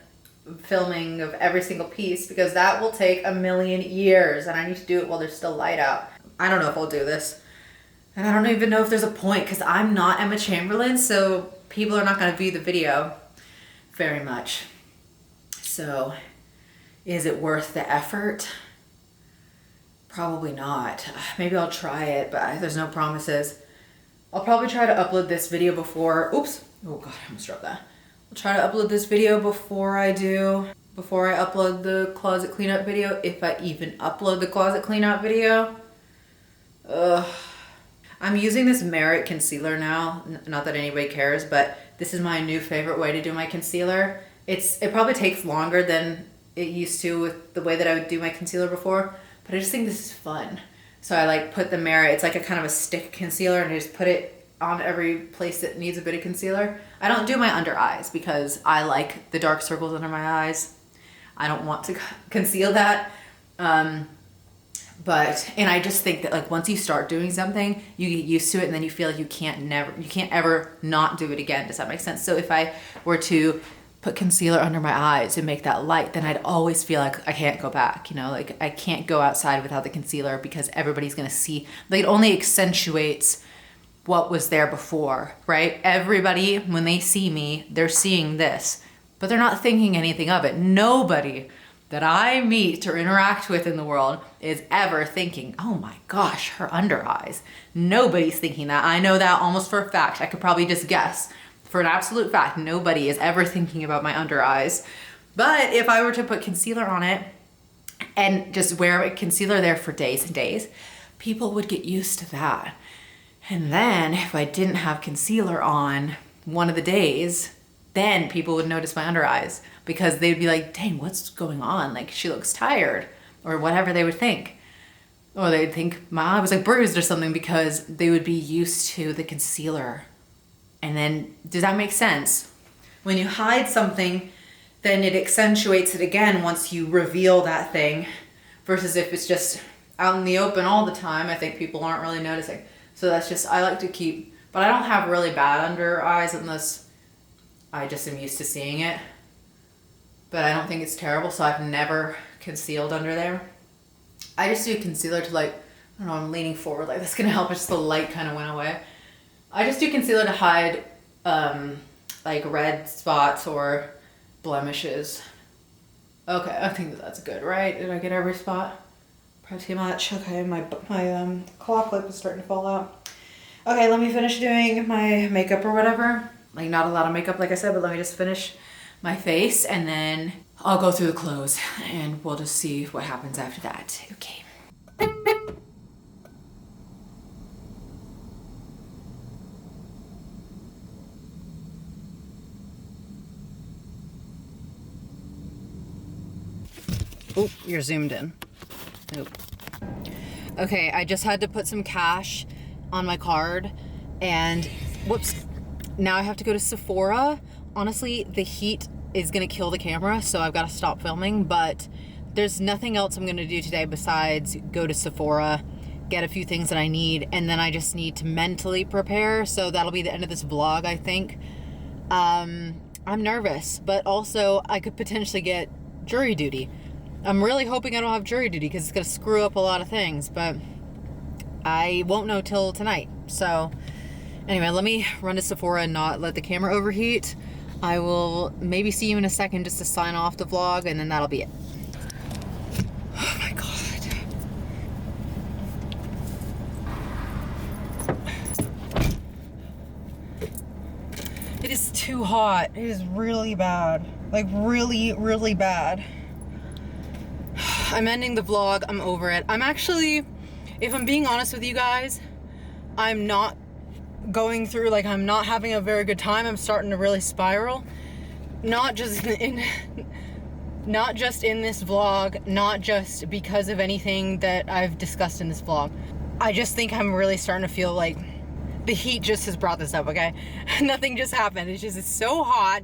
filming of every single piece, because that will take a million years and I need to do it while there's still light out. I don't know if I'll do this. And I don't even know if there's a point, because I'm not Emma Chamberlain, so people are not going to view the video very much. So is it worth the effort? Probably not. Maybe I'll try it, but there's no promises. I'll probably try to upload this video before, oh God, I almost dropped that. I'll try to upload this video before I upload the closet cleanup video, if I even upload the closet cleanup video. I'm using this Merit concealer now. Not that anybody cares, but this is my new favorite way to do my concealer. It probably takes longer than it used to with the way that I would do my concealer before, but I just think this is fun. So I put the Merit, it's a kind of a stick concealer, and I just put it on every place that needs a bit of concealer. I don't do my under eyes because I like the dark circles under my eyes. I don't want to conceal that. And I just think that once you start doing something, you get used to it, and then you feel like you can't ever not do it again. Does that make sense? So if I were to put concealer under my eyes and make that light, then I'd always feel like I can't go back, I can't go outside without the concealer because everybody's gonna see, it only accentuates what was there before, right? Everybody, when they see me, they're seeing this, but they're not thinking anything of it. Nobody that I meet or interact with in the world is ever thinking, oh my gosh, her under eyes. Nobody's thinking that. I know that almost for a fact. I could probably just guess. For an absolute fact, nobody is ever thinking about my under eyes. But if I were to put concealer on it and just wear a concealer there for days and days, people would get used to that. And then if I didn't have concealer on one of the days, then people would notice my under eyes because they'd be like, dang, what's going on? She looks tired, or whatever they would think. Or they'd think my eye was bruised or something because they would be used to the concealer. And then, does that make sense? When you hide something then it accentuates it again once you reveal that thing, versus if it's just out in the open all the time, I think people aren't really noticing. So that's just, I like to keep, but I don't have really bad under eyes unless I just am used to seeing it. But I don't think it's terrible, so I've never concealed under there. I just do concealer to like, I don't know, I'm leaning forward, like that's gonna help, it's just the light kind of went away. I just do concealer to hide like red spots or blemishes. Okay, I think that's good, right? Did I get every spot? Probably too much. Okay, my claw clip is starting to fall out. Okay, let me finish doing my makeup or whatever. Like not a lot of makeup, like I said, but let me just finish my face and then I'll go through the clothes and we'll just see what happens after that. Okay. Oh, you're zoomed in. Nope. Okay, I just had to put some cash on my card and whoops. Now I have to go to Sephora. Honestly, the heat is gonna kill the camera, so I've got to stop filming, but there's nothing else I'm gonna do today besides go to Sephora, get a few things that I need, and then I just need to mentally prepare, so that'll be the end of this vlog, I think. I'm nervous, but also I could potentially get jury duty. I'm really hoping I don't have jury duty because it's gonna screw up a lot of things, but I won't know till tonight. So anyway, let me run to Sephora and not let the camera overheat. I will maybe see you in a second just to sign off the vlog, and then that'll be it. Oh my God. It is too hot. It is really bad. Like really, really bad. I'm ending the vlog. I'm over it. I'm actually, if I'm being honest with you guys, I'm not going through, like, I'm not having a very good time. I'm starting to really spiral. Not just in this vlog, not just because of anything that I've discussed in this vlog. I just think I'm really starting to feel like the heat just has brought this up, okay? Nothing just happened. It's just, it's so hot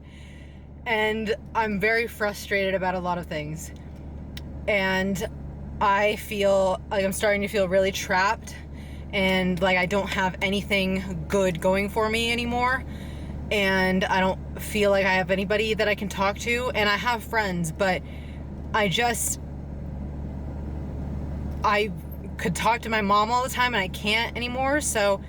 and I'm very frustrated about a lot of things. And I feel like I'm starting to feel really trapped and like I don't have anything good going for me anymore. And I don't feel like I have anybody that I can talk to. And I have friends, but I could talk to my mom all the time and I can't anymore. So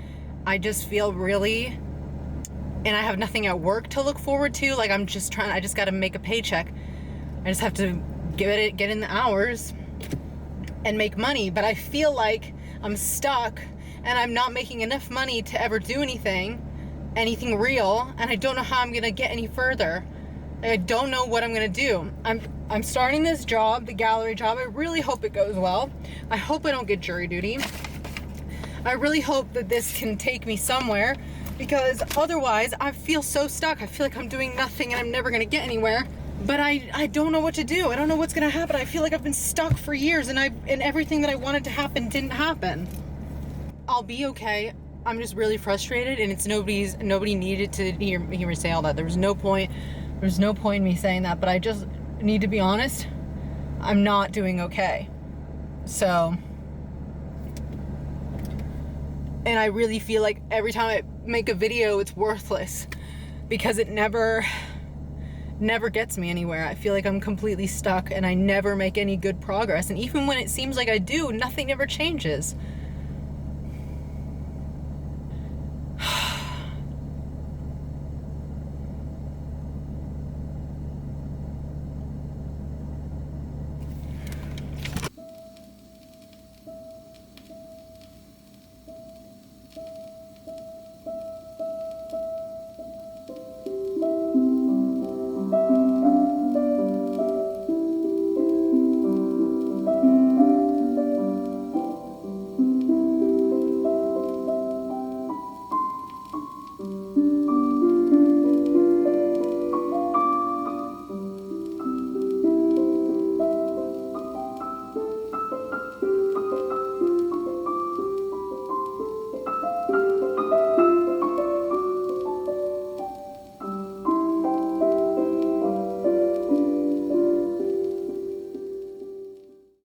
I just feel really, and I have nothing at work to look forward to. Like I just got to make a paycheck. I just have to get in the hours and make money, but I feel like I'm stuck and I'm not making enough money to ever do anything real, and I don't know how I'm gonna get any further. Like, I don't know what I'm gonna do. I'm starting this job, the gallery job. I really hope it goes well. I hope I don't get jury duty. I really hope that this can take me somewhere, because otherwise I feel so stuck. I feel like I'm doing nothing and I'm never gonna get anywhere. But I don't know what to do. I don't know what's gonna happen. I feel like I've been stuck for years and everything that I wanted to happen didn't happen. I'll be okay. I'm just really frustrated, and it's nobody needed to hear me say all that. There's no point in me saying that, but I just need to be honest. I'm not doing okay. So, and I really feel like every time I make a video, it's worthless because it never gets me anywhere. I feel like I'm completely stuck and I never make any good progress. And even when it seems like I do, nothing ever changes.